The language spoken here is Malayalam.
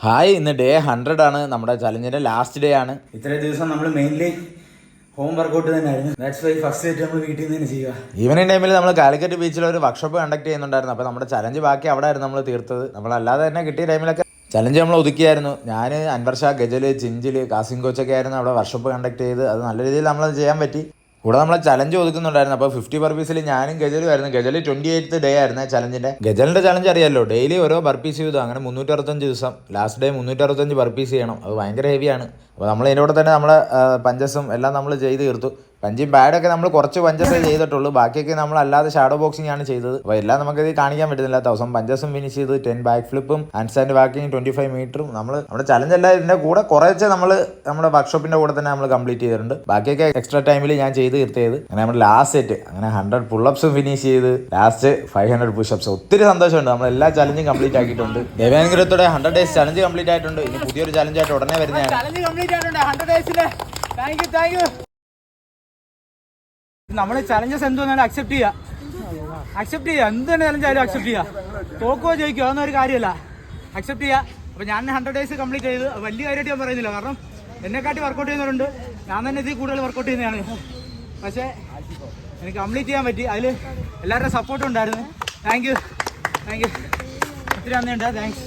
ഹായ്, ഇന്ന് ഡേ 100 ആണ്. നമ്മുടെ ചലഞ്ചിന്റെ ലാസ്റ്റ് ഡേ ആണ്. ഇത്രയും ദിവസം നമ്മൾ മെയിൻലി ഹോം വർക്കൗട്ട് തന്നെയായിരുന്നു. ദാറ്റ്സ് വൈ ഫസ്റ്റ് ആയിട്ട് നമ്മൾ വീട്ടിൽ നിന്ന് തന്നെ ചെയ്യുക. ഈവനിങ് ടൈമിൽ നമ്മൾ കാലിക്കറ്റ് ബീച്ചിൽ ഒരു വർക്ക്ഷോപ്പ് കണ്ടക്ട് ചെയ്യുന്നുണ്ടായിരുന്നു. അപ്പോൾ നമ്മുടെ ചലഞ്ച് ബാക്കി അവിടെ ആയിരുന്നു നമ്മൾ തീർത്തത്. നമ്മളല്ലാതെ തന്നെ കിട്ടിയ ടൈമിലൊക്കെ ചലഞ്ച് നമ്മൾ ഒതുക്കിയായിരുന്നു. ഞാൻ, അൻവർ ഷാ, ഗജൽ, ചിഞ്ചിൽ, കാസിം കോച്ചൊക്കെ ആയിരുന്നു അവിടെ വർക്ക്ഷോപ്പ് കണ്ടക്ട് ചെയ്ത്. അത് നല്ല രീതിയിൽ നമ്മൾ ചെയ്യാൻ പറ്റി. കൂടെ നമ്മളെ ചലഞ്ച് ഒതുക്കുന്നുണ്ടായിരുന്നു. അപ്പോൾ 50 ബർപ്പീസിൽ ഞാനും ഗജലും ആയിരുന്നു. ഗജൽ 28th ഡേ ആയിരുന്നു ചലഞ്ചിന്റെ. ഗജലിന്റെ ചലഞ്ച് അറിയാമല്ലോ, ഡെയിലി ഓരോ ബർപ്പീസ് ചെയ്തു. അങ്ങനെ 365 ദിവസം, ലാസ്റ്റ് ഡേ 365 ബർപ്പീസ് ചെയ്യണം. അത് ഭയങ്കര ഹെവിയാണ്. അപ്പോൾ നമ്മൾ ഇതിൻ്റെ കൂടെ തന്നെ നമ്മളെ പഞ്ചസും എല്ലാം നമ്മൾ ചെയ്ത് തീർത്തു. പഞ്ചും പാഡൊക്കെ നമ്മൾ കുറച്ച് പഞ്ചസേ ചെയ്തിട്ടുള്ളൂ. ബാക്കിയൊക്കെ നമ്മൾ അല്ലാതെ ഷാഡോ ബോക്സിംഗ് ആണ് ചെയ്തത്. അപ്പോൾ എല്ലാം നമുക്കിത് കാണിക്കാൻ പറ്റുന്നില്ല. 1000 പഞ്ചസും ഫിനിഷ് ചെയ്ത്, 10 ബാക്ക് ഫ്ലിപ്പും, ഹാൻഡ് സ്റ്റാൻഡ് വാക്കിങ് 25 മീറ്ററും. നമ്മുടെ ചലഞ്ച് എല്ലാം ഇതിൻ്റെ കൂടെ കുറച്ച് നമ്മൾ നമ്മുടെ വർക്ക്ഷോപ്പിൻ്റെ കൂടെ തന്നെ നമ്മൾ കംപ്ലീറ്റ് ചെയ്തിട്ടുണ്ട്. ബാക്കിയൊക്കെ എക്സ്ട്രാ ടൈമിൽ ഞാൻ ചെയ്ത് തീർത്തത്. അങ്ങനെ നമ്മൾ ലാസ്റ്റ് സെറ്റ് അങ്ങനെ 100 പുള്ളപ്സും ഫിനിഷ് ചെയ്ത്, ലാസ്റ്റ് 500 പുഷപ്സ്. ഒത്തിരി സന്തോഷമുണ്ട്. നമ്മൾ എല്ലാ ചലഞ്ചും കംപ്ലീറ്റ് ആക്കിയിട്ടുണ്ട്. ദൈവാനുഗ്രഹത്തോടെ 100 ഡേയ്സ് ചലഞ്ച് കംപ്ലീറ്റ് ആയിട്ടുണ്ട്. ഇനി പുതിയൊരു ചലഞ്ചായിട്ട് ഉടനെ വരുന്നതാണ്. നമ്മൾ ചലഞ്ചസ് എന്തുവന്നാലും അക്സെപ്റ്റ് ചെയ്യുക. എന്ത് തന്നെ ചലഞ്ച് ആയാലും അക്സെപ്റ്റ് ചെയ്യുക. തോക്കോ ജയിക്കോ അതൊന്നും ഒരു കാര്യമല്ല. അക്സെപ്റ്റ് ചെയ്യുക. അപ്പോൾ ഞാൻ 100 ഡേയ്സ് കംപ്ലീറ്റ് ചെയ്ത് വലിയ കാര്യമായിട്ട് ഞാൻ പറയുന്നില്ല. കാരണം എന്നെക്കാട്ടി വർക്കൗട്ട് ചെയ്യുന്നവരുണ്ട്. ഞാൻ തന്നെ ഇതിൽ കൂടുതൽ വർക്കൗട്ട് ചെയ്യുന്നതാണ്. പക്ഷേ എനിക്ക് കംപ്ലീറ്റ് ചെയ്യാൻ പറ്റി. അതിൽ എല്ലാവരുടെയും സപ്പോർട്ടും ഉണ്ടായിരുന്നു. Thank you. ഒത്തിരി നന്ദിയുണ്ട്. താങ്ക്സ്.